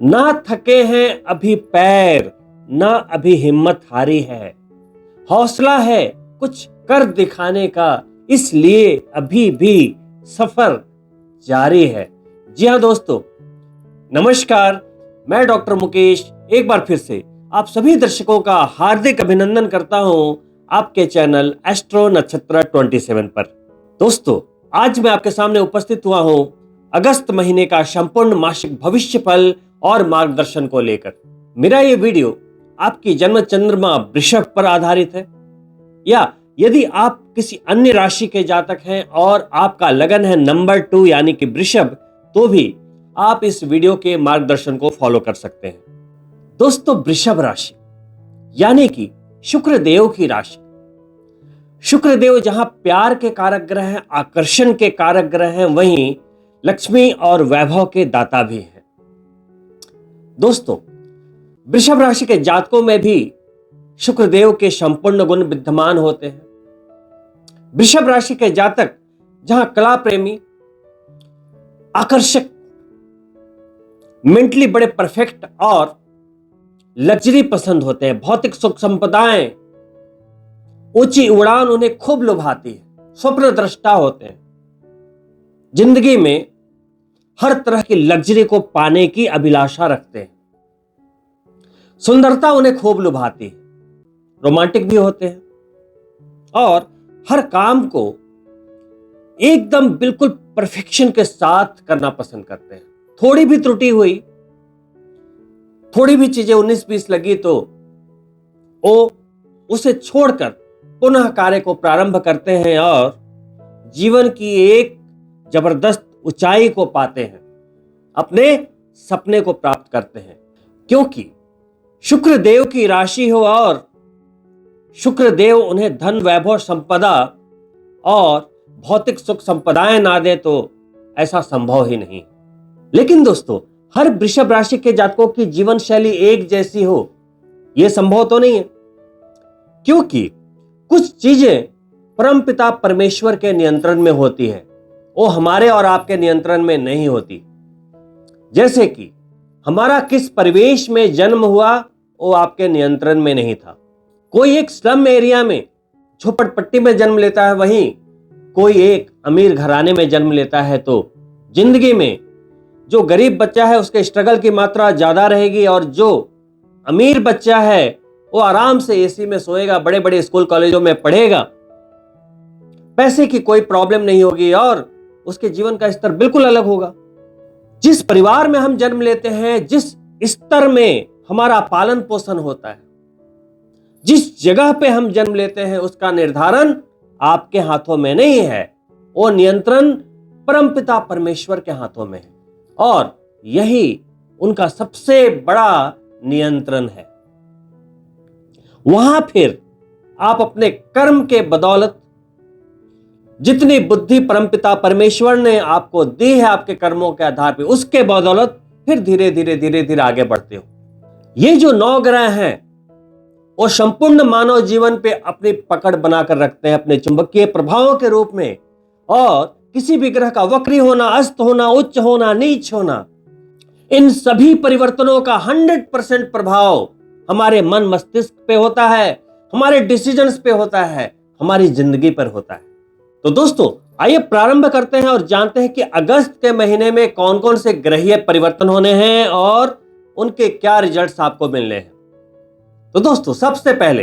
ना थके हैं अभी पैर, ना अभी हिम्मत हारी है। हौसला है कुछ कर दिखाने का, इसलिए अभी भी सफर जारी है। जी हाँ दोस्तों, नमस्कार। मैं डॉक्टर मुकेश एक बार फिर से आप सभी दर्शकों का हार्दिक अभिनंदन करता हूं आपके चैनल एस्ट्रो नक्षत्र 27 पर। दोस्तों, आज मैं आपके सामने उपस्थित हुआ हूं अगस्त महीने का संपूर्ण मासिक भविष्य फल और मार्गदर्शन को लेकर। मेरा ये वीडियो आपकी जन्म चंद्रमा वृषभ पर आधारित है, या यदि आप किसी अन्य राशि के जातक हैं और आपका लगन है नंबर 2 यानी कि वृषभ, तो भी आप इस वीडियो के मार्गदर्शन को फॉलो कर सकते हैं। दोस्तों, वृषभ राशि यानी कि शुक्र देव की राशि। शुक्र देव जहां प्यार के कारक ग्रह हैं, आकर्षण के कारक ग्रह हैं, वहीं लक्ष्मी और वैभव के दाता भी हैं। दोस्तों, वृषभ राशि के जातकों में भी शुक्र देव के संपूर्ण गुण विद्यमान होते हैं। वृषभ राशि के जातक जहां कला प्रेमी, आकर्षक, मेंटली बड़े परफेक्ट और लग्जरी पसंद होते हैं, भौतिक सुख संपदाएं, ऊंची उड़ान उन्हें खूब लुभाती है, स्वप्न दृष्टा होते हैं, जिंदगी में हर तरह की लग्जरी को पाने की अभिलाषा रखते हैं, सुंदरता उन्हें खूब लुभाती है, रोमांटिक भी होते हैं और हर काम को एकदम बिल्कुल परफेक्शन के साथ करना पसंद करते हैं। थोड़ी भी त्रुटि हुई, थोड़ी भी चीजें 19-20 लगी तो वो उसे छोड़कर पुनः कार्य को प्रारंभ करते हैं और जीवन की एक जबरदस्त ऊंचाई को पाते हैं, अपने सपने को प्राप्त करते हैं। क्योंकि शुक्र देव की राशि हो और शुक्र देव उन्हें धन, वैभव, संपदा और भौतिक सुख संपदाएं ना दे तो ऐसा संभव ही नहीं। लेकिन दोस्तों, हर वृषभ राशि के जातकों की जीवन शैली एक जैसी हो, यह संभव तो नहीं है, क्योंकि कुछ चीजें परमपिता परमेश्वर के नियंत्रण में होती है, वो हमारे और आपके नियंत्रण में नहीं होती। जैसे कि हमारा किस परिवेश में जन्म हुआ, वो आपके नियंत्रण में नहीं था। कोई एक स्लम एरिया में, झोपड़पट्टी में जन्म लेता है, वहीं कोई एक अमीर घराने में जन्म लेता है, तो जिंदगी में जो गरीब बच्चा है उसके स्ट्रगल की मात्रा ज्यादा रहेगी और जो अमीर बच्चा है वो आराम से एसी में सोएगा, बड़े बड़े स्कूल कॉलेजों में पढ़ेगा, पैसे की कोई प्रॉब्लम नहीं होगी और उसके जीवन का स्तर बिल्कुल अलग होगा। जिस परिवार में हम जन्म लेते हैं, जिस स्तर में हमारा पालन पोषण होता है, जिस जगह पे हम जन्म लेते हैं, उसका निर्धारण आपके हाथों में नहीं है, वो नियंत्रण परमपिता परमेश्वर के हाथों में है और यही उनका सबसे बड़ा नियंत्रण है। वहां फिर आप अपने कर्म के बदौलत, जितनी बुद्धि परमपिता परमेश्वर ने आपको दी है आपके कर्मों के आधार पर, उसके बदौलत फिर धीरे धीरे आगे बढ़ते हो। ये जो 9 ग्रह हैं वो संपूर्ण मानव जीवन पे अपनी पकड़ बनाकर रखते हैं अपने चुंबकीय प्रभावों के रूप में, और किसी भी ग्रह का वक्री होना, अस्त होना, उच्च होना, नीच होना, इन सभी परिवर्तनों का 100% प्रभाव हमारे मन मस्तिष्क पे होता है, हमारे डिसीजंस पे होता है, हमारी जिंदगी पर होता है। तो दोस्तों, आइए प्रारंभ करते हैं और जानते हैं कि अगस्त के महीने में कौन कौन से ग्रहीय परिवर्तन होने हैं और उनके क्या रिजल्ट्स आपको मिलने हैं। तो दोस्तों, सबसे पहले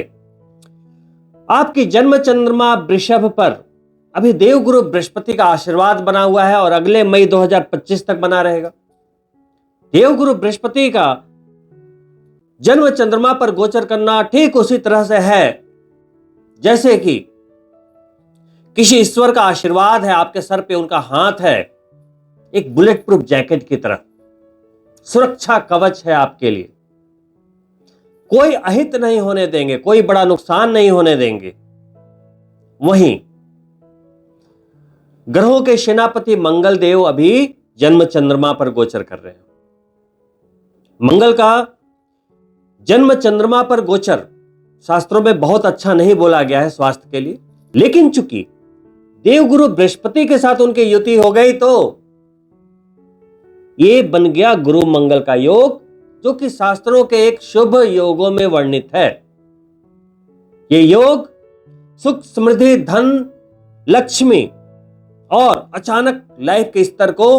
आपकी जन्म चंद्रमा वृषभ पर अभी देवगुरु बृहस्पति का आशीर्वाद बना हुआ है और अगले मई 2025 तक बना रहेगा। देवगुरु बृहस्पति का जन्म चंद्रमा पर गोचर करना ठीक उसी तरह से है जैसे कि किसी ईश्वर का आशीर्वाद है आपके सर पे, उनका हाथ है एक बुलेट प्रूफ जैकेट की तरह, सुरक्षा कवच है आपके लिए। कोई अहित नहीं होने देंगे, कोई बड़ा नुकसान नहीं होने देंगे। वहीं ग्रहों के सेनापति मंगल देव अभी जन्म चंद्रमा पर गोचर कर रहे हैं। मंगल का जन्म चंद्रमा पर गोचर शास्त्रों में बहुत अच्छा नहीं बोला गया है स्वास्थ्य के लिए, लेकिन चूंकि देवगुरु बृहस्पति के साथ उनकी युति हो गई तो ये बन गया गुरु मंगल का योग, जो कि शास्त्रों के एक शुभ योगों में वर्णित है। ये योग सुख, समृद्धि, धन, लक्ष्मी और अचानक लाइफ के स्तर को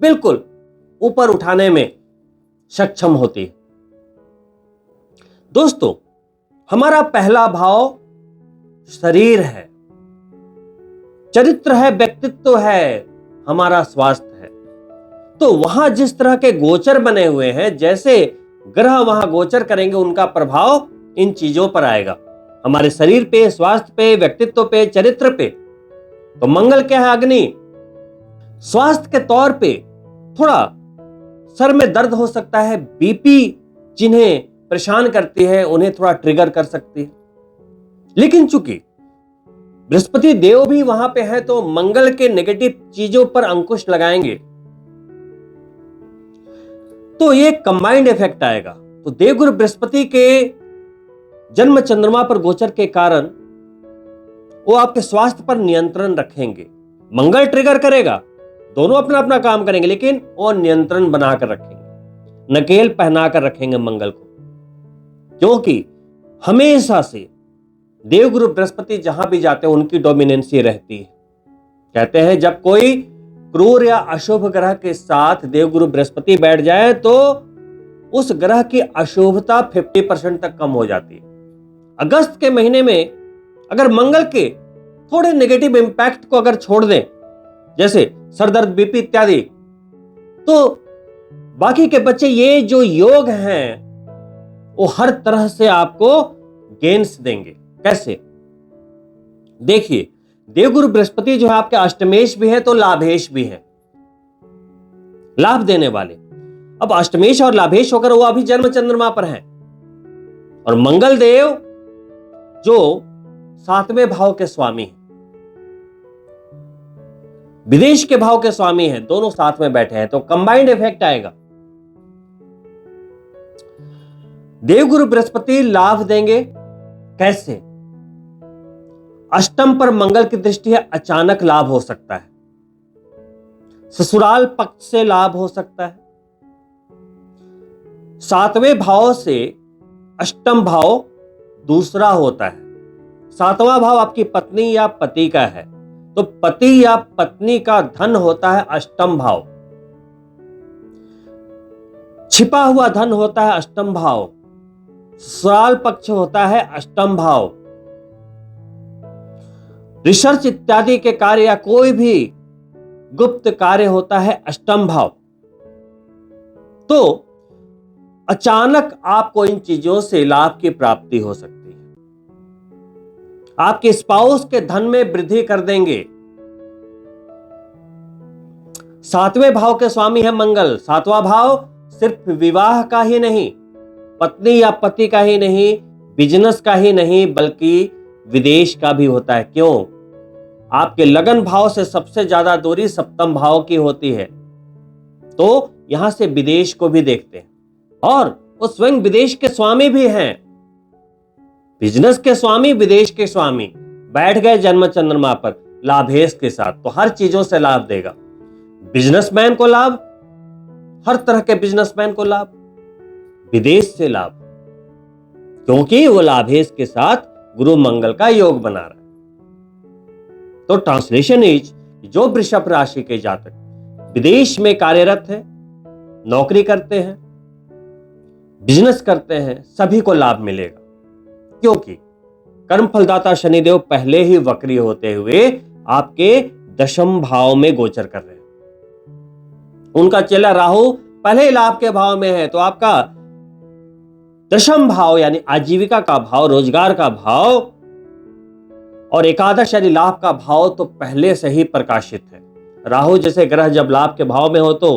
बिल्कुल ऊपर उठाने में सक्षम होती है। दोस्तों, हमारा पहला भाव शरीर है, चरित्र है, व्यक्तित्व है, हमारा स्वास्थ्य है। तो वहां जिस तरह के गोचर बने हुए हैं, जैसे ग्रह वहां गोचर करेंगे, उनका प्रभाव इन चीजों पर आएगा, हमारे शरीर पे, स्वास्थ्य पे, व्यक्तित्व पे, चरित्र पे। तो मंगल क्या है? अग्नि। स्वास्थ्य के तौर पे थोड़ा सर में दर्द हो सकता है, बीपी जिन्हें परेशान करती है उन्हें थोड़ा ट्रिगर कर सकती है। लेकिन चूंकि बृहस्पति देव भी वहां पे है तो मंगल के नेगेटिव चीजों पर अंकुश लगाएंगे, तो ये कंबाइंड इफेक्ट आएगा। तो देवगुरु बृहस्पति के जन्म चंद्रमा पर गोचर के कारण वो आपके स्वास्थ्य पर नियंत्रण रखेंगे। मंगल ट्रिगर करेगा, दोनों अपना अपना काम करेंगे, लेकिन वो नियंत्रण बनाकर रखेंगे, नकेल पहनाकर रखेंगे मंगल को, क्योंकि हमेशा से देवगुरु बृहस्पति जहां भी जाते हैं उनकी डोमिनेंसी रहती है। कहते हैं जब कोई क्रूर या अशुभ ग्रह के साथ देवगुरु बृहस्पति बैठ जाए तो उस ग्रह की अशुभता 50% तक कम हो जाती है। अगस्त के महीने में अगर मंगल के थोड़े नेगेटिव इंपैक्ट को अगर छोड़ दें, जैसे सरदर्द, बीपी इत्यादि, तो बाकी के बच्चे ये जो योग हैं वो हर तरह से आपको गेन्स देंगे। कैसे? देखिए, देवगुरु बृहस्पति जो है आपके अष्टमेश भी है तो लाभेश भी है, लाभ देने वाले। अब अष्टमेश और लाभेश होकर वो अभी जन्म चंद्रमा पर है, और मंगल देव जो 7वें भाव के स्वामी हैं, विदेश के भाव के स्वामी हैं, दोनों साथ में बैठे हैं, तो कंबाइंड इफेक्ट आएगा। देवगुरु बृहस्पति लाभ देंगे। कैसे? अष्टम पर मंगल की दृष्टि है, अचानक लाभ हो सकता है, ससुराल पक्ष से लाभ हो सकता है। 7वें भाव से अष्टम भाव दूसरा होता है। 7वां भाव आपकी पत्नी या पति का है, तो पति या पत्नी का धन होता है अष्टम भाव, छिपा हुआ धन होता है अष्टम भाव, ससुराल पक्ष होता है अष्टम भाव, रिसर्च इत्यादि के कार्य या कोई भी गुप्त कार्य होता है अष्टम भाव। तो अचानक आपको इन चीजों से लाभ की प्राप्ति हो सकती है। आपके स्पाउस के धन में वृद्धि कर देंगे। 7वें भाव के स्वामी है मंगल। 7वां भाव सिर्फ विवाह का ही नहीं, पत्नी या पति का ही नहीं, बिजनेस का ही नहीं, बल्कि विदेश का भी होता है। क्यों? आपके लगन भाव से सबसे ज्यादा दूरी 7वें भाव की होती है, तो यहां से विदेश को भी देखते हैं, और वो स्वयं विदेश के स्वामी भी हैं। बिजनेस के स्वामी, विदेश के स्वामी बैठ गए जन्म चंद्रमा पर लाभेश के साथ, तो हर चीजों से लाभ देगा। बिजनेसमैन को लाभ, हर तरह के बिजनेसमैन को लाभ, विदेश से लाभ, क्योंकि वो लाभेश के साथ गुरु मंगल का योग बना रहा है। तो ट्रांसलेशन इज, जो वृषभ राशि के जातक विदेश में कार्यरत है, नौकरी करते हैं, बिजनेस करते हैं, सभी को लाभ मिलेगा, क्योंकि कर्म फलदाता शनिदेव पहले ही वक्री होते हुए आपके 10वें भाव में गोचर कर रहे हैं। उनका चेला राहु पहले ही लाभ के भाव में है, तो आपका 10वां भाव यानी आजीविका का भाव, रोजगार का भाव और एकादश यानी लाभ का भाव तो पहले से ही प्रकाशित है। राहु जैसे ग्रह जब लाभ के भाव में हो तो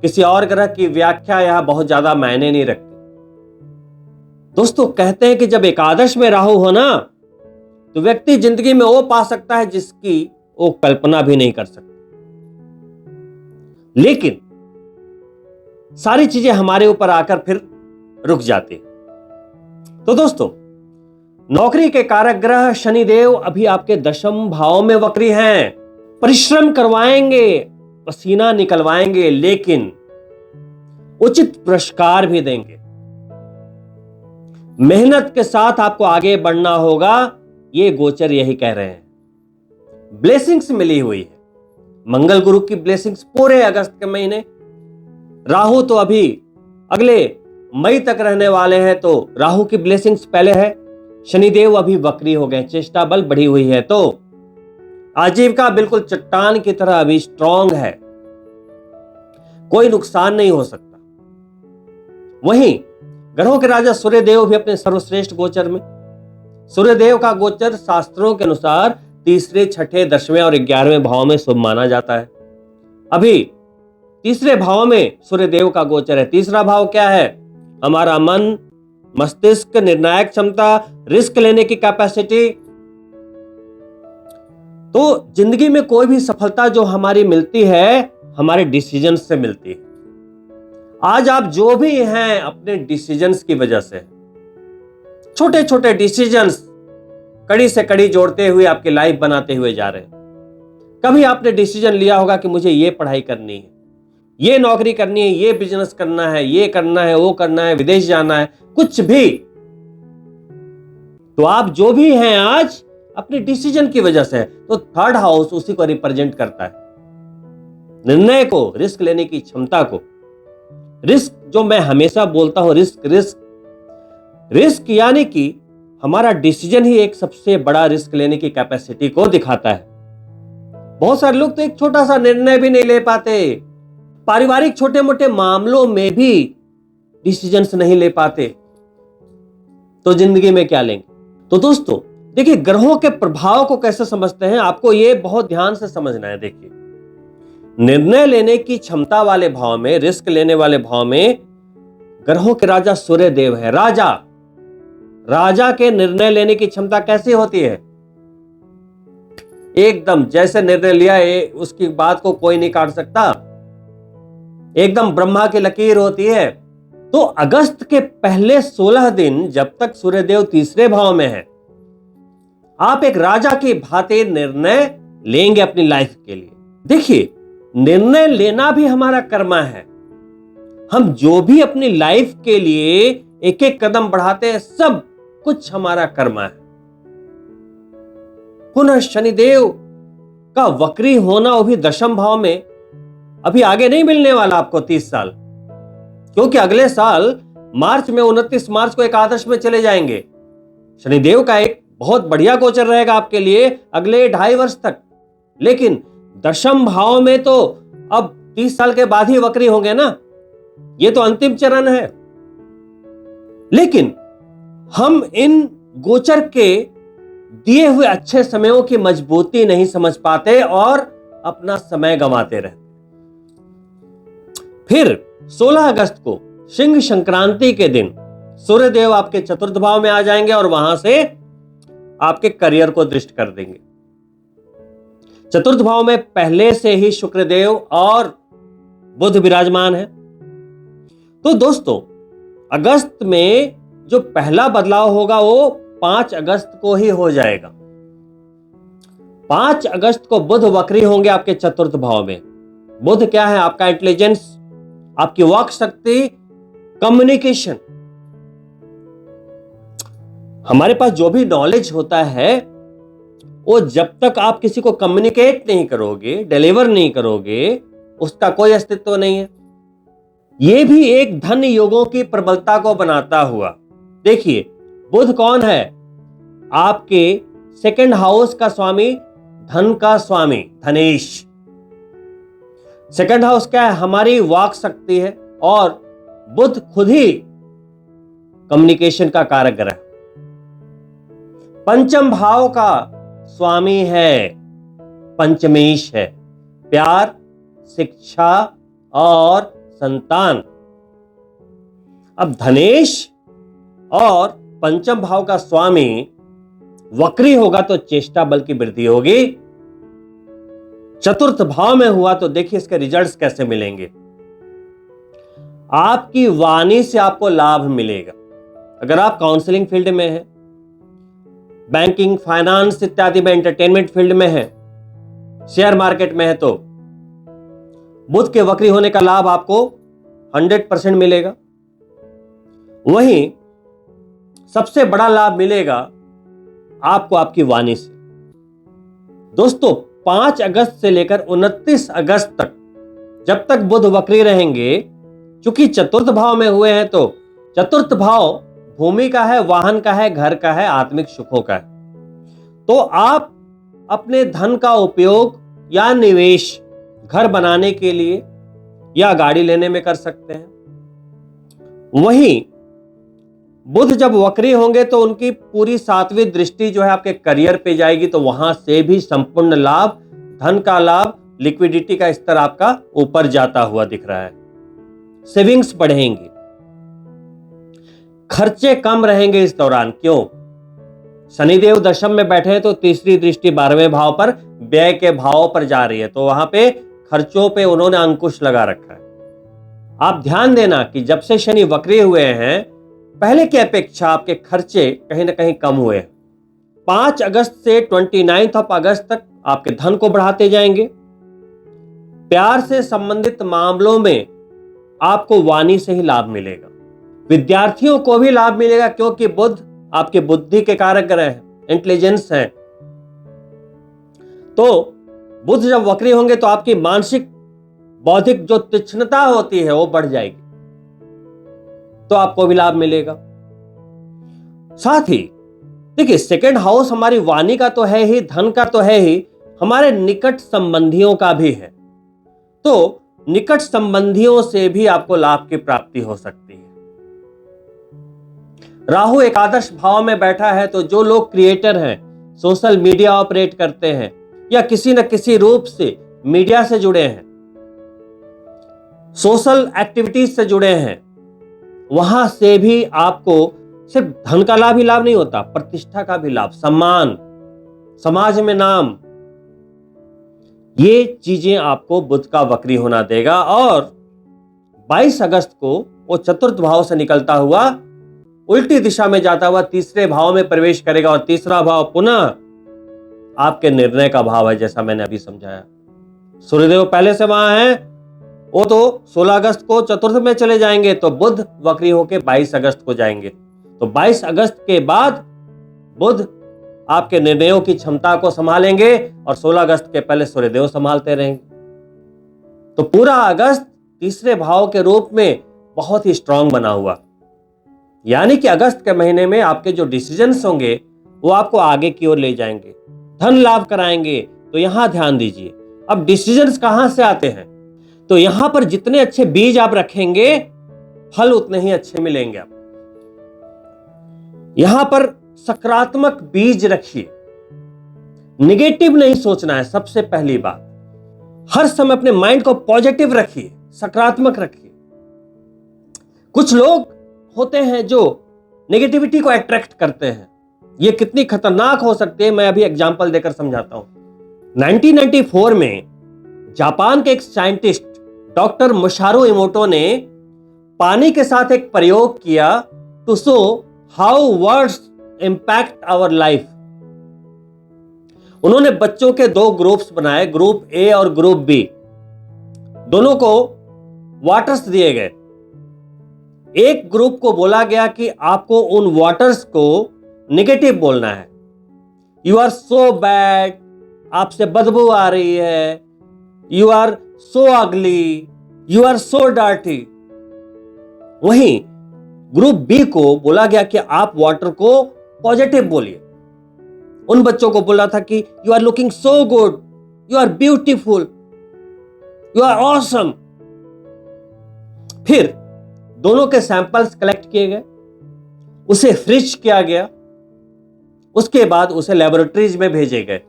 किसी और ग्रह की व्याख्या यहां बहुत ज्यादा मायने नहीं रखती। दोस्तों, कहते हैं कि जब एकादश में राहु हो ना, तो व्यक्ति जिंदगी में वो पा सकता है जिसकी वो कल्पना भी नहीं कर सकता। लेकिन सारी चीजें हमारे ऊपर आकर फिर रुक जाती। तो दोस्तों, नौकरी के कारक ग्रह शनिदेव अभी आपके 10वें भाव में वक्री हैं। परिश्रम करवाएंगे, पसीना निकलवाएंगे, लेकिन उचित पुरस्कार भी देंगे। मेहनत के साथ आपको आगे बढ़ना होगा, ये गोचर यही कह रहे हैं। ब्लेसिंग्स मिली हुई है, मंगल गुरु की ब्लेसिंग्स पूरे अगस्त के महीने। राहु तो अभी अगले मई तक रहने वाले हैं, तो राहु की ब्लेसिंग्स पहले है। शनिदेव अभी वक्री हो गए, चेष्टा बल बढ़ी हुई है, तो आजीविका बिल्कुल चट्टान की तरह अभी स्ट्रांग है, कोई नुकसान नहीं हो सकता। वहीं ग्रहों के राजा सूर्यदेव भी अपने सर्वश्रेष्ठ गोचर में। सूर्यदेव का गोचर शास्त्रों के अनुसार तीसरे, छठे, 10वें और 11वें भाव में शुभ माना जाता है। अभी तीसरे भाव में सूर्यदेव का गोचर है। तीसरा भाव क्या है? हमारा मन, मस्तिष्क, निर्णायक क्षमता, रिस्क लेने की कैपेसिटी। तो जिंदगी में कोई भी सफलता जो हमारी मिलती है, हमारे डिसीजन से मिलती है। आज आप जो भी हैं अपने डिसीजंस की वजह से, छोटे छोटे डिसीजंस कड़ी से कड़ी जोड़ते हुए आपकी लाइफ बनाते हुए जा रहे हैं। कभी आपने डिसीजन लिया होगा कि मुझे ये पढ़ाई करनी है, ये नौकरी करनी है, ये बिजनेस करना है, ये करना है, वो करना है, विदेश जाना है, कुछ भी। तो आप जो भी हैं आज अपने डिसीजन की वजह से, तो थर्ड हाउस उसी को रिप्रेजेंट करता है, निर्णय को, रिस्क लेने की क्षमता को। रिस्क जो मैं हमेशा बोलता हूं, रिस्क रिस्क रिस्क यानी कि हमारा डिसीजन ही एक सबसे बड़ा रिस्क लेने की कैपेसिटी को दिखाता है। बहुत सारे लोग तो एक छोटा सा निर्णय भी नहीं ले पाते, पारिवारिक छोटे मोटे मामलों में भी डिसीजंस नहीं ले पाते, तो जिंदगी में क्या लेंगे? तो दोस्तों देखिए, ग्रहों के प्रभाव को कैसे समझते हैं, आपको ये बहुत ध्यान से समझना है। देखिए, निर्णय लेने की क्षमता वाले भाव में, रिस्क लेने वाले भाव में ग्रहों के राजा सूर्यदेव है। राजा के निर्णय लेने की क्षमता कैसी होती है? एकदम जैसे निर्णय लिया है उसकी बात को कोई नहीं काट सकता, एकदम ब्रह्मा की लकीर होती है। तो अगस्त के पहले 16 दिन जब तक सूर्यदेव तीसरे भाव में है, आप एक राजा की भांति निर्णय लेंगे अपनी लाइफ के लिए। देखिए, निर्णय लेना भी हमारा कर्म है। हम जो भी अपनी लाइफ के लिए एक एक कदम बढ़ाते हैं, सब कुछ हमारा कर्म है। पुनः शनिदेव का वक्री होना, वो भी 10वें भाव में, अभी आगे नहीं मिलने वाला आपको 30 साल, क्योंकि अगले साल मार्च में 29 मार्च को एकादश में चले जाएंगे। शनिदेव का एक बहुत बढ़िया गोचर रहेगा आपके लिए अगले 2.5 वर्ष तक, लेकिन 10वें भाव में तो अब 30 साल के बाद ही वक्री होंगे ना, ये तो अंतिम चरण है। लेकिन हम इन गोचर के दिए हुए अच्छे समयों की मजबूती नहीं समझ पाते और अपना समय गंवाते रहते। फिर 16 अगस्त को सिंह संक्रांति के दिन सूर्यदेव आपके चतुर्थ भाव में आ जाएंगे और वहां से आपके करियर को दृष्ट कर देंगे। चतुर्थ भाव में पहले से ही शुक्रदेव और बुध विराजमान है। तो दोस्तों, अगस्त में जो पहला बदलाव होगा वो 5 अगस्त को ही हो जाएगा। 5 अगस्त को बुध वक्री होंगे आपके चतुर्थ भाव में। बुध क्या है? आपका इंटेलिजेंस, आपकी वाक शक्ति, कम्युनिकेशन। हमारे पास जो भी नॉलेज होता है, वो जब तक आप किसी को कम्युनिकेट नहीं करोगे, डिलीवर नहीं करोगे, उसका कोई अस्तित्व नहीं है। यह भी एक धन योगों की प्रबलता को बनाता हुआ। देखिए, बुध कौन है? आपके 2nd हाउस का स्वामी, धन का स्वामी, धनेश। 2nd हाउस क्या है? हमारी वाक शक्ति है, और बुध खुद ही कम्युनिकेशन का कारक ग्रह। 5th भाव का स्वामी है पंचमेश है, प्यार, शिक्षा और संतान। अब धनेश और 5th भाव का स्वामी वक्री होगा तो चेष्टा बल की वृद्धि होगी। चतुर्थ भाव में हुआ तो देखिए इसके रिजल्ट्स कैसे मिलेंगे। आपकी वाणी से आपको लाभ मिलेगा। अगर आप काउंसलिंग फील्ड में हैं, बैंकिंग, फाइनेंस इत्यादि में, एंटरटेनमेंट फील्ड में है, शेयर मार्केट में है, तो बुध के वक्री होने का लाभ आपको 100% मिलेगा। वहीं सबसे बड़ा लाभ मिलेगा आपको आपकी वाणी से। दोस्तों 5 अगस्त से लेकर 29 अगस्त तक जब तक बुध वक्री रहेंगे, चूंकि चतुर्थ भाव में हुए हैं, तो चतुर्थ भाव भूमि का है, वाहन का है, घर का है, आत्मिक सुखों का है। तो आप अपने धन का उपयोग या निवेश घर बनाने के लिए या गाड़ी लेने में कर सकते हैं। वहीं बुध जब वक्री होंगे तो उनकी पूरी 7वीं दृष्टि जो है आपके करियर पे जाएगी, तो वहां से भी संपूर्ण लाभ, धन का लाभ, लिक्विडिटी का स्तर आपका ऊपर जाता हुआ दिख रहा है। सेविंग्स बढ़ेंगी, खर्चे कम रहेंगे इस दौरान। क्यों? शनिदेव दशम में बैठे हैं तो तीसरी दृष्टि 12वें भाव पर, व्यय के भाव पर जा रही है, तो वहां पे खर्चों पे उन्होंने अंकुश लगा रखा है। आप ध्यान देना कि जब से शनि वक्री हुए हैं, पहले की अपेक्षा आपके खर्चे कहीं ना कहीं कम हुए हैं। 5 अगस्त से 29 अगस्त तक आपके धन को बढ़ाते जाएंगे। प्यार से संबंधित मामलों में आपको वाणी से ही लाभ मिलेगा। विद्यार्थियों को भी लाभ मिलेगा, क्योंकि बुध आपके बुद्धि के कारक ग्रह है, इंटेलिजेंस है। तो बुध जब वक्री होंगे तो आपकी मानसिक बौद्धिक जो तीक्ष्णता होती है वो बढ़ जाएगी, तो आपको भी लाभ मिलेगा। साथ ही देखिए, सेकंड हाउस हमारी वाणी का तो है ही, धन का तो है ही, हमारे निकट संबंधियों का भी है। तो निकट संबंधियों से भी आपको लाभ की प्राप्ति हो सकती है। राहु एकादश भाव में बैठा है, तो जो लोग क्रिएटर हैं, सोशल मीडिया ऑपरेट करते हैं या किसी न किसी रूप से मीडिया से जुड़े हैं, सोशल एक्टिविटीज से जुड़े हैं, वहां से भी आपको सिर्फ धन का लाभ ही लाभ नहीं होता, प्रतिष्ठा का भी लाभ, सम्मान, समाज में नाम, ये चीजें आपको बुध का वक्री होना देगा। और 22 अगस्त को वो चतुर्थ भाव से निकलता हुआ उल्टी दिशा में जाता हुआ तीसरे भाव में प्रवेश करेगा, और तीसरा भाव पुनः आपके निर्णय का भाव है, जैसा मैंने अभी समझाया। सूर्यदेव पहले से वहां हैं, वो तो 16 अगस्त को चतुर्थ में चले जाएंगे, तो बुध वक्री होके 22 अगस्त को जाएंगे। तो 22 अगस्त के बाद बुध आपके निर्णयों की क्षमता को संभालेंगे, और 16 अगस्त के पहले सूर्यदेव संभालते रहेंगे। तो पूरा अगस्त तीसरे भाव के रूप में बहुत ही स्ट्रांग बना हुआ, यानी कि अगस्त के महीने में आपके जो डिसीजंस होंगे वो आपको आगे की ओर ले जाएंगे, धन लाभ कराएंगे। तो यहां ध्यान दीजिए, अब डिसीजंस कहां से आते हैं? तो यहां पर जितने अच्छे बीज आप रखेंगे, फल उतने ही अच्छे मिलेंगे आपको। यहां पर सकारात्मक बीज रखिए, निगेटिव नहीं सोचना है। सबसे पहली बात, हर समय अपने माइंड को पॉजिटिव रखिए, सकारात्मक रखिए। कुछ लोग होते हैं जो नेगेटिविटी को अट्रैक्ट करते हैं, ये कितनी खतरनाक हो सकती है, मैं अभी एग्जांपल देकर समझाता हूं। 1994 में जापान के एक साइंटिस्ट डॉक्टर मुसारू इमोटो ने पानी के साथ एक प्रयोग किया to show how words impact our life. उन्होंने बच्चों के 2 ग्रुप्स बनाए, ग्रुप ए और ग्रुप बी। दोनों को वाटर्स दिए गए। एक ग्रुप को बोला गया कि आपको उन वाटर्स को नेगेटिव बोलना है, यू आर सो बैड, आपसे बदबू आ रही है, यू आर सो अगली, यू आर सो डर्टी। वहीं ग्रुप बी को बोला गया कि आप वाटर को पॉजिटिव बोलिए। उन बच्चों को बोला था कि you are looking so good, you are beautiful, you are awesome. फिर दोनों के सैंपल्स कलेक्ट किए गए, उसे फ्रिज किया गया, उसके बाद उसे लेबोरेटरीज में भेजे गए।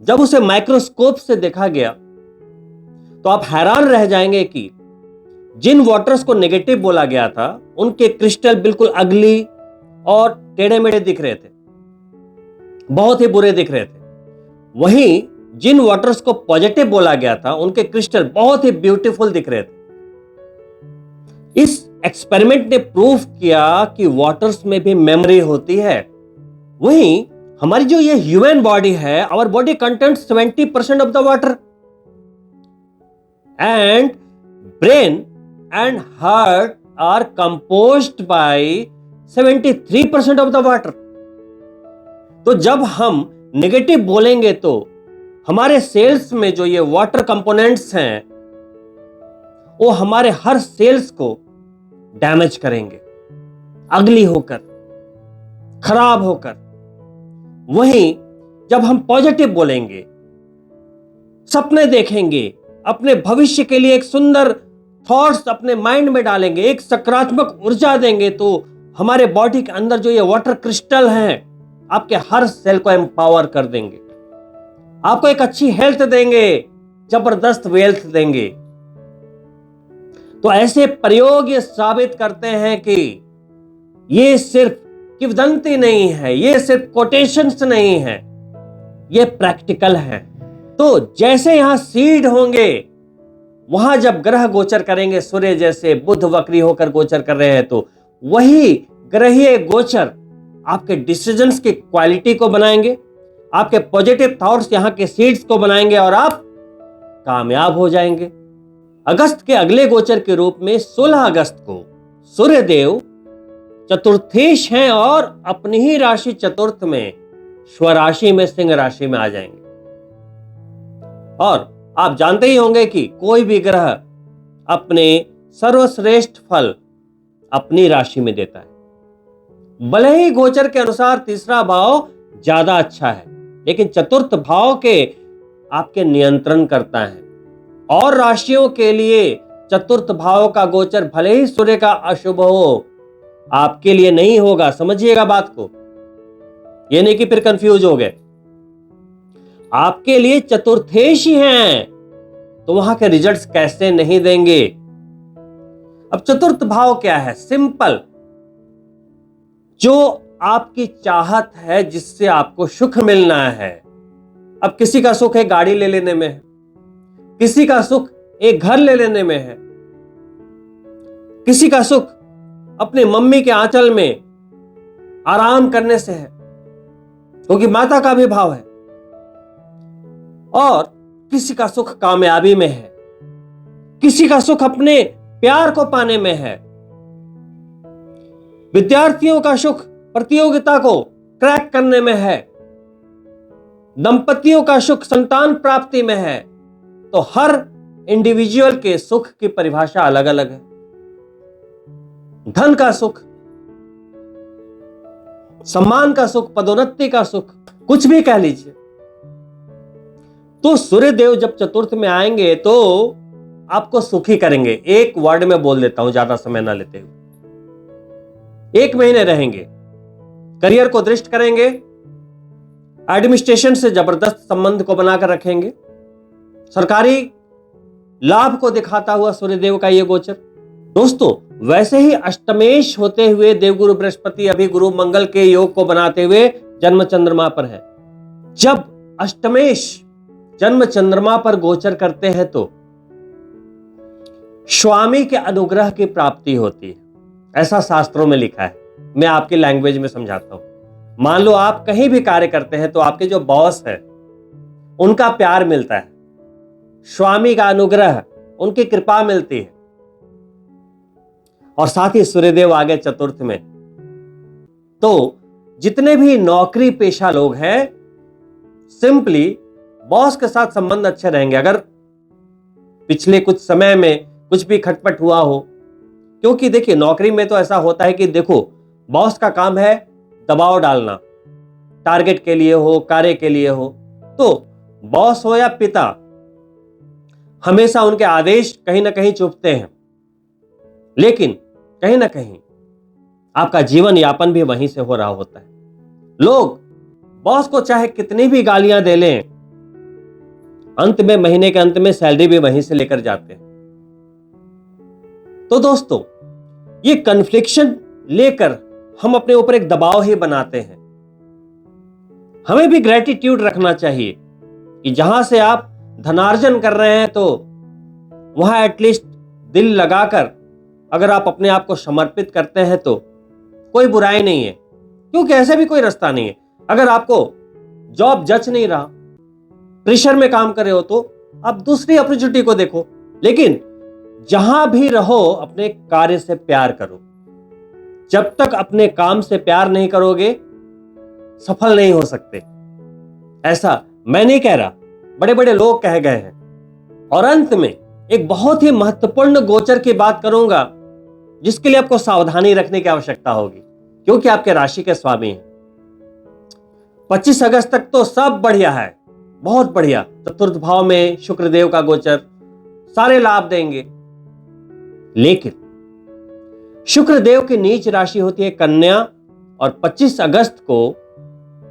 जब उसे माइक्रोस्कोप से देखा गया तो आप हैरान रह जाएंगे कि जिन वाटर्स को नेगेटिव बोला गया था, उनके क्रिस्टल बिल्कुल अगली और टेढ़े मेढ़े दिख रहे थे, बहुत ही बुरे दिख रहे थे। वहीं जिन वाटर्स को पॉजिटिव बोला गया था, उनके क्रिस्टल बहुत ही ब्यूटीफुल दिख रहे थे। इस एक्सपेरिमेंट ने प्रूफ किया कि वाटर्स में भी मेमोरी होती है। वहीं हमारी जो ये ह्यूमन बॉडी है, our body contents 70% of the water, and brain and heart are composed by 73% of the water. तो जब हम नेगेटिव बोलेंगे तो हमारे सेल्स में जो ये वाटर कंपोनेंट्स हैं वो हमारे हर सेल्स को डैमेज करेंगे, अगली होकर, खराब होकर। वहीं जब हम पॉजिटिव बोलेंगे, सपने देखेंगे, अपने भविष्य के लिए एक सुंदर थॉट्स अपने माइंड में डालेंगे, एक सकारात्मक ऊर्जा देंगे, तो हमारे बॉडी के अंदर जो ये वाटर क्रिस्टल हैं आपके हर सेल को एम्पावर कर देंगे, आपको एक अच्छी हेल्थ देंगे, जबरदस्त वेल्थ देंगे। तो ऐसे प्रयोग ये साबित करते हैं कि ये सिर्फ किंवदंती नहीं है, ये सिर्फ कोटेशंस नहीं है, ये प्रैक्टिकल है। तो जैसे यहां सीड होंगे, वहां जब ग्रह गोचर करेंगे, सूर्य जैसे बुध वक्री होकर गोचर कर रहे हैं, तो वही ग्रहीय गोचर आपके डिसीजंस की क्वालिटी को बनाएंगे, आपके पॉजिटिव थॉट्स यहां के सीड्स को बनाएंगे और आप कामयाब हो जाएंगे। अगस्त के अगले गोचर के रूप में 16 अगस्त को सूर्यदेव चतुर्थेश हैं और अपनी ही राशि चतुर्थ में स्वराशि में सिंह राशि में आ जाएंगे। और आप जानते ही होंगे कि कोई भी ग्रह अपने सर्वश्रेष्ठ फल अपनी राशि में देता है। भले ही गोचर के अनुसार तीसरा भाव ज्यादा अच्छा है, लेकिन चतुर्थ भाव के आपके नियंत्रण करता है। और राशियों के लिए चतुर्थ भाव का गोचर भले ही सूर्य का अशुभ हो, आपके लिए नहीं होगा। समझिएगा बात को, ये नहीं कि फिर कंफ्यूज हो गए। आपके लिए चतुर्थेश ही हैं, तो वहां के रिजल्ट्स कैसे नहीं देंगे। अब चतुर्थ भाव क्या है? सिंपल, जो आपकी चाहत है, जिससे आपको सुख मिलना है। अब किसी का सुख एक गाड़ी ले लेने में है, किसी का सुख एक घर ले लेने में है, किसी का सुख अपने मम्मी के आंचल में आराम करने से है, क्योंकि माता का भी भाव है। और किसी का सुख कामयाबी में है, किसी का सुख अपने प्यार को पाने में है। विद्यार्थियों का सुख प्रतियोगिता को क्रैक करने में है, दंपतियों का सुख संतान प्राप्ति में है। तो हर इंडिविजुअल के सुख की परिभाषा अलग अलग है। धन का सुख, सम्मान का सुख, पदोन्नति का सुख, कुछ भी कह लीजिए। तो सूर्यदेव जब चतुर्थ में आएंगे तो आपको सुखी करेंगे। एक वर्ड में बोल देता हूं, ज्यादा समय ना लेते हुए। 1 महीने रहेंगे, करियर को दृष्ट करेंगे, एडमिनिस्ट्रेशन से जबरदस्त संबंध को बनाकर रखेंगे, सरकारी लाभ को दिखाता हुआ सूर्यदेव का यह गोचर। दोस्तों, वैसे ही अष्टमेश होते हुए देवगुरु बृहस्पति अभी गुरु मंगल के योग को बनाते हुए जन्म चंद्रमा पर है। जब अष्टमेश जन्म चंद्रमा पर गोचर करते हैं तो स्वामी के अनुग्रह की प्राप्ति होती है, ऐसा शास्त्रों में लिखा है। मैं आपकी लैंग्वेज में समझाता हूं। मान लो आप कहीं भी कार्य करते हैं तो आपके जो बॉस है उनका प्यार मिलता है, स्वामी का अनुग्रह, उनकी कृपा मिलती है। और साथ ही सूर्यदेव आ गए चतुर्थ में, तो जितने भी नौकरी पेशा लोग हैं, सिंपली बॉस के साथ संबंध अच्छे रहेंगे। अगर पिछले कुछ समय में कुछ भी खटपट हुआ हो, क्योंकि देखिए नौकरी में तो ऐसा होता है कि देखो बॉस का काम है दबाव डालना, टारगेट के लिए हो, कार्य के लिए हो। तो बॉस हो या पिता, हमेशा उनके आदेश कहीं ना कहीं चुभते हैं, लेकिन कहीं ना कहीं आपका जीवन यापन भी वहीं से हो रहा होता है। लोग बॉस को चाहे कितनी भी गालियां दे लें, अंत में महीने के अंत में सैलरी भी वहीं से लेकर जाते हैं। तो दोस्तों, ये कन्फ्लिक्शन लेकर हम अपने ऊपर एक दबाव ही बनाते हैं। हमें भी ग्रेटिट्यूड रखना चाहिए कि जहां से आप धनार्जन कर रहे हैं तो वहां एटलीस्ट दिल लगाकर अगर आप अपने आप को समर्पित करते हैं तो कोई बुराई नहीं है, क्योंकि ऐसे भी कोई रास्ता नहीं है। अगर आपको जॉब जच नहीं रहा, प्रेशर में काम कर रहे हो, तो आप दूसरी अपॉर्चुनिटी को देखो। लेकिन जहां भी रहो अपने कार्य से प्यार करो। जब तक अपने काम से प्यार नहीं करोगे सफल नहीं हो सकते। ऐसा मैं नहीं कह रहा, बड़े बड़े लोग कह गए हैं। और अंत में एक बहुत ही महत्वपूर्ण गोचर की बात करूंगा जिसके लिए आपको सावधानी रखने की आवश्यकता होगी, क्योंकि आपके राशि के स्वामी हैं। 25 अगस्त तक तो सब बढ़िया है, बहुत बढ़िया। चतुर्थ भाव में शुक्रदेव का गोचर सारे लाभ देंगे। लेकिन शुक्रदेव की नीच राशि होती है कन्या, और 25 अगस्त को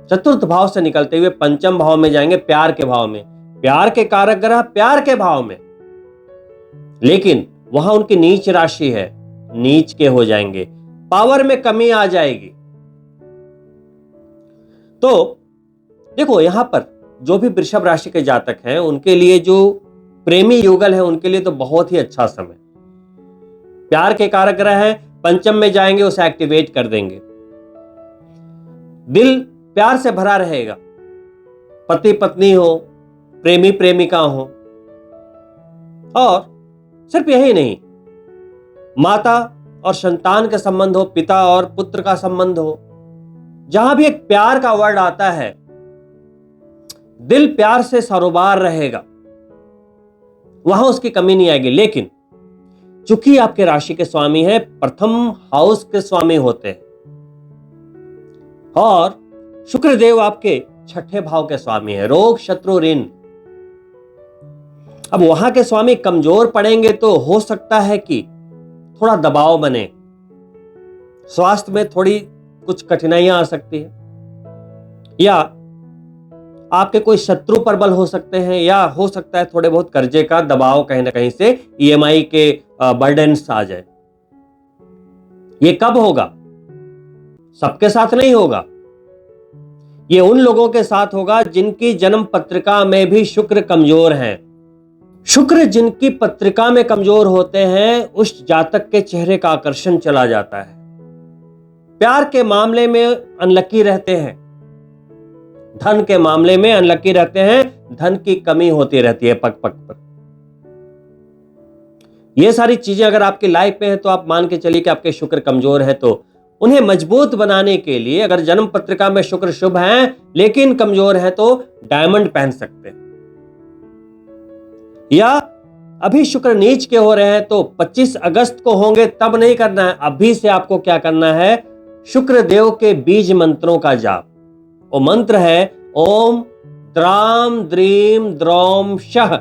चतुर्थ भाव से निकलते हुए पंचम भाव में जाएंगे, प्यार के भाव में। प्यार के कारक ग्रह प्यार के भाव में, लेकिन वहां उनकी नीच राशि है, नीच के हो जाएंगे, पावर में कमी आ जाएगी। तो देखो यहां पर जो भी वृषभ राशि के जातक हैं उनके लिए, जो प्रेमी युगल है उनके लिए तो बहुत ही अच्छा समय। प्यार के कारक ग्रह है, पंचम में जाएंगे, उसे एक्टिवेट कर देंगे। दिल प्यार से भरा रहेगा, पति पत्नी हो, प्रेमी प्रेमिका हो। और सिर्फ यही नहीं, माता और संतान का संबंध हो, पिता और पुत्र का संबंध हो। जहां भी एक प्यार का वर्ड आता है, दिल प्यार से सरोबार रहेगा, वहां उसकी कमी नहीं आएगी। लेकिन चूंकि आपके राशि के स्वामी हैं, प्रथम हाउस के स्वामी होते हैं, और शुक्रदेव आपके छठे भाव के स्वामी है, रोग शत्रु ऋण। अब वहां के स्वामी कमजोर पड़ेंगे तो हो सकता है कि थोड़ा दबाव बने, स्वास्थ्य में थोड़ी कुछ कठिनाइयां आ सकती है, या आपके कोई शत्रु प्रबल हो सकते हैं, या हो सकता है थोड़े बहुत कर्जे का दबाव कहीं ना कहीं से ईएमआई के बर्डन्स आ जाए। ये कब होगा? सबके साथ नहीं होगा, ये उन लोगों के साथ होगा जिनकी जन्म पत्रिका में भी शुक्र कमजोर है। शुक्र जिनकी पत्रिका में कमजोर होते हैं, उस जातक के चेहरे का आकर्षण चला जाता है, प्यार के मामले में अनलकी रहते हैं, धन के मामले में अनलकी रहते हैं, धन की कमी होती रहती है पग पग पर। ये सारी चीजें अगर आपकी लाइफ में है तो आप मान के चलिए कि आपके शुक्र कमजोर है। तो उन्हें मजबूत बनाने के लिए, अगर जन्म पत्रिका में शुक्र शुभ है लेकिन कमजोर है, तो डायमंड पहन सकते हैं। या अभी शुक्र नीच के हो रहे हैं तो 25 अगस्त को होंगे तब नहीं करना है, अभी से आपको क्या करना है, शुक्र देव के बीज मंत्रों का जाप। वो मंत्र है ओम द्राम द्रीम द्रौम शह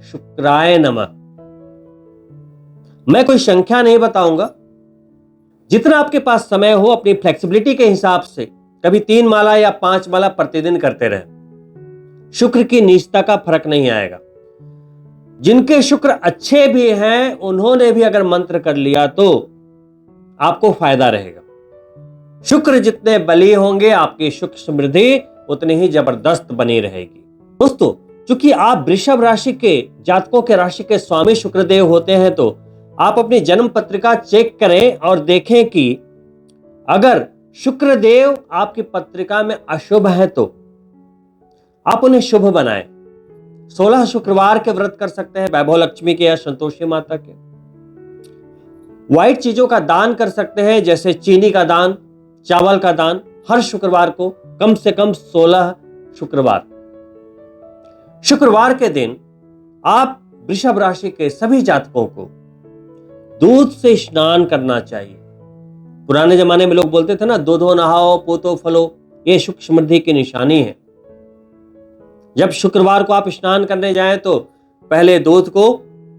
शुक्राय नमः। मैं कोई संख्या नहीं बताऊंगा, जितना आपके पास समय हो अपनी फ्लेक्सिबिलिटी के हिसाब से कभी 3 माला या 5 माला प्रतिदिन करते रहे। शुक्र की नीचता का फर्क नहीं आएगा। जिनके शुक्र अच्छे भी हैं उन्होंने भी अगर मंत्र कर लिया तो आपको फायदा रहेगा। शुक्र जितने बली होंगे आपकी सुख समृद्धि उतनी ही जबरदस्त बनी रहेगी। दोस्तों, चूंकि आप वृषभ राशि के जातकों के राशि के स्वामी शुक्रदेव होते हैं, तो आप अपनी जन्म पत्रिका चेक करें और देखें कि अगर शुक्रदेव आपकी पत्रिका में अशुभ है तो आप उन्हें शुभ बनाएं। 16 शुक्रवार के व्रत कर सकते हैं, वैभव लक्ष्मी के या संतोषी माता के। व्हाइट चीजों का दान कर सकते हैं, जैसे चीनी का दान, चावल का दान, हर शुक्रवार को कम से कम 16 शुक्रवार। शुक्रवार के दिन आप वृषभ राशि के सभी जातकों को दूध से स्नान करना चाहिए। पुराने जमाने में लोग बोलते थे ना, दूधो नहाओ पूतो फलो, ये सुख समृद्धि की निशानी है। जब शुक्रवार को आप स्नान करने जाएं तो पहले दूध को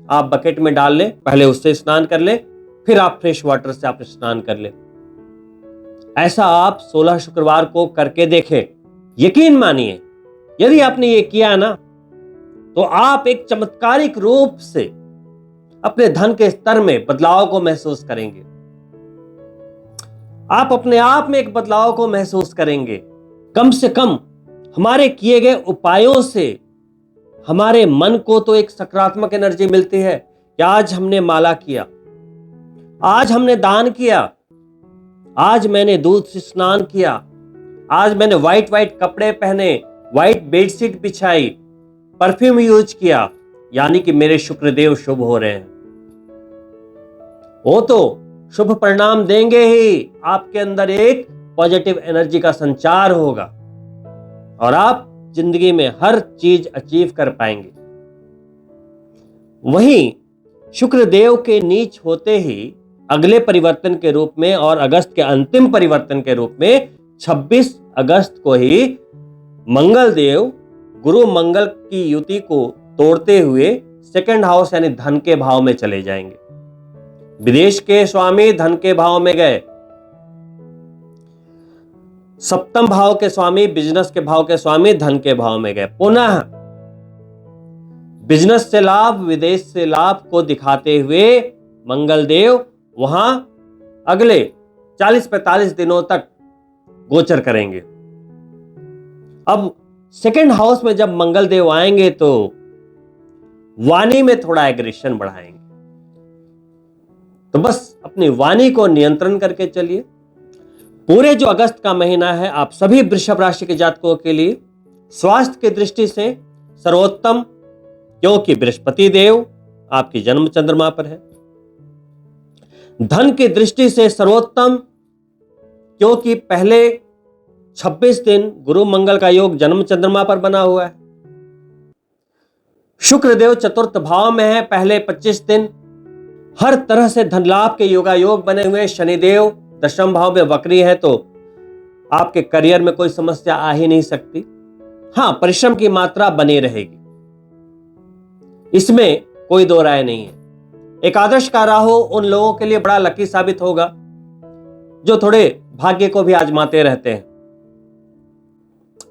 आप बकेट में डाल लें, पहले उससे स्नान कर लें, फिर आप फ्रेश वाटर से आप स्नान कर लें। ऐसा आप 16 शुक्रवार को करके देखें। यकीन मानिए, यदि आपने ये किया ना, तो आप एक चमत्कारिक रूप से अपने धन के स्तर में बदलाव को महसूस करेंगे। आप अपने आप में एक बदलाव को महसूस करेंगे। कम से कम हमारे किए गए उपायों से हमारे मन को तो एक सकारात्मक एनर्जी मिलती है कि आज हमने माला किया, आज हमने दान किया, आज मैंने दूध से स्नान किया, आज मैंने व्हाइट कपड़े पहने, व्हाइट बेडशीट बिछाई, परफ्यूम यूज किया, यानी कि मेरे शुक्रदेव शुभ हो रहे हैं। वो तो शुभ परिणाम देंगे ही, आपके अंदर एक पॉजिटिव एनर्जी का संचार होगा और आप जिंदगी में हर चीज अचीव कर पाएंगे। वहीं शुक्रदेव के नीच होते ही अगले परिवर्तन के रूप में और अगस्त के अंतिम परिवर्तन के रूप में 26 अगस्त को ही मंगल देव गुरु मंगल की युति को तोड़ते हुए सेकंड हाउस यानी धन के भाव में चले जाएंगे। विदेश के स्वामी धन के भाव में गए, सप्तम भाव के स्वामी बिजनेस के भाव के स्वामी धन के भाव में गए। पुनः बिजनेस से लाभ विदेश से लाभ को दिखाते हुए मंगल देव वहां अगले 40-45 दिनों तक गोचर करेंगे। अब सेकंड हाउस में जब मंगल देव आएंगे तो वाणी में थोड़ा एग्रेशन बढ़ाएंगे, तो बस अपनी वाणी को नियंत्रण करके चलिए। पूरे जो अगस्त का महीना है आप सभी वृषभ राशि के जातकों के लिए स्वास्थ्य की दृष्टि से सर्वोत्तम, क्योंकि बृहस्पति देव आपकी जन्म चंद्रमा पर है। धन की दृष्टि से सर्वोत्तम, क्योंकि पहले 26 दिन गुरु मंगल का योग जन्म चंद्रमा पर बना हुआ है। शुक्रदेव चतुर्थ भाव में है पहले 25 दिन। हर तरह से धन लाभ के योगायोग बने हुए। शनिदेव दशम भाव में वक्री है, तो आपके करियर में कोई समस्या आ ही नहीं सकती। हां, परिश्रम की मात्रा बनी रहेगी, इसमें कोई दो राय नहीं है। एकादश का राहु उन लोगों के लिए बड़ा लकी साबित होगा जो थोड़े भाग्य को भी आजमाते रहते हैं।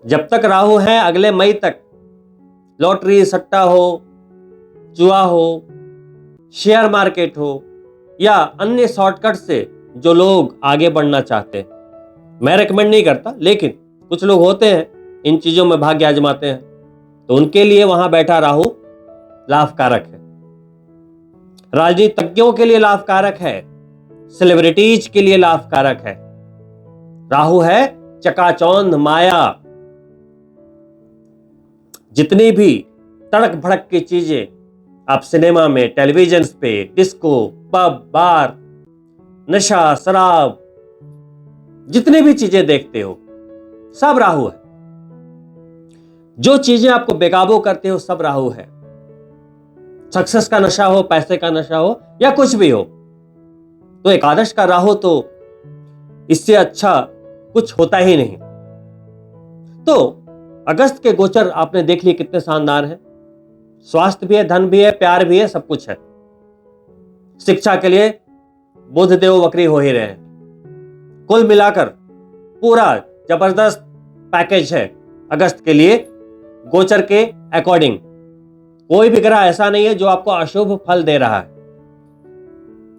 जब तक राहु है अगले मई तक लॉटरी, सट्टा हो, जुआ हो, शेयर मार्केट हो या अन्य शॉर्टकट से जो लोग आगे बढ़ना चाहते हैं, मैं रेकमेंड नहीं करता, लेकिन कुछ लोग होते हैं इन चीजों में भाग्य आजमाते हैं, तो उनके लिए वहां बैठा राहु लाभकारक है। राजनीतिज्ञों के लिए लाभकारक है, सेलिब्रिटीज के लिए लाभकारक है। राहु है चकाचौंध माया। जितनी भी तड़क भड़क की चीजें आप सिनेमा में, टेलीविजन पे, डिस्को, पब, बार, नशा, शराब, जितनी भी चीजें देखते हो सब राहु है। जो चीजें आपको बेकाबू करते हो सब राहु है। सक्सेस का नशा हो, पैसे का नशा हो या कुछ भी हो, तो एकादश का राहु तो इससे अच्छा कुछ होता ही नहीं। तो अगस्त के गोचर आपने देख लिए कितने शानदार हैं। स्वास्थ्य भी है, धन भी है, प्यार भी है, सब कुछ है। शिक्षा के लिए बुध देव वक्री हो ही रहे हैं। कुल मिलाकर पूरा जबरदस्त पैकेज है अगस्त के लिए गोचर के अकॉर्डिंग। कोई भी ग्रह ऐसा नहीं है जो आपको अशुभ फल दे रहा है।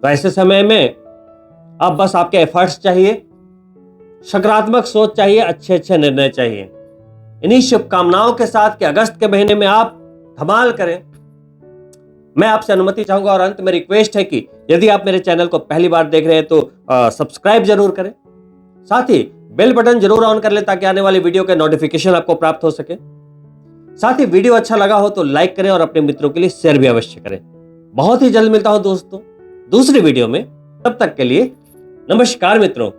तो ऐसे समय में अब बस आपके एफर्ट्स चाहिए, सकारात्मक सोच चाहिए, अच्छे अच्छे निर्णय चाहिए। इन्हीं शुभकामनाओं के साथ कि अगस्त के महीने में आप धमाल करें, मैं आपसे अनुमति चाहूंगा और अंत में रिक्वेस्ट है कि यदि आप मेरे चैनल को पहली बार देख रहे हैं तो सब्सक्राइब जरूर करें, साथ ही बेल बटन जरूर ऑन कर लें ताकि आने वाली वीडियो के नोटिफिकेशन आपको प्राप्त हो सके। साथ ही वीडियो अच्छा लगा हो तो लाइक करें और अपने मित्रों के लिए शेयर भी अवश्य करें। बहुत ही जल्द मिलता हूं दोस्तों दूसरी वीडियो में, तब तक के लिए नमस्कार मित्रों।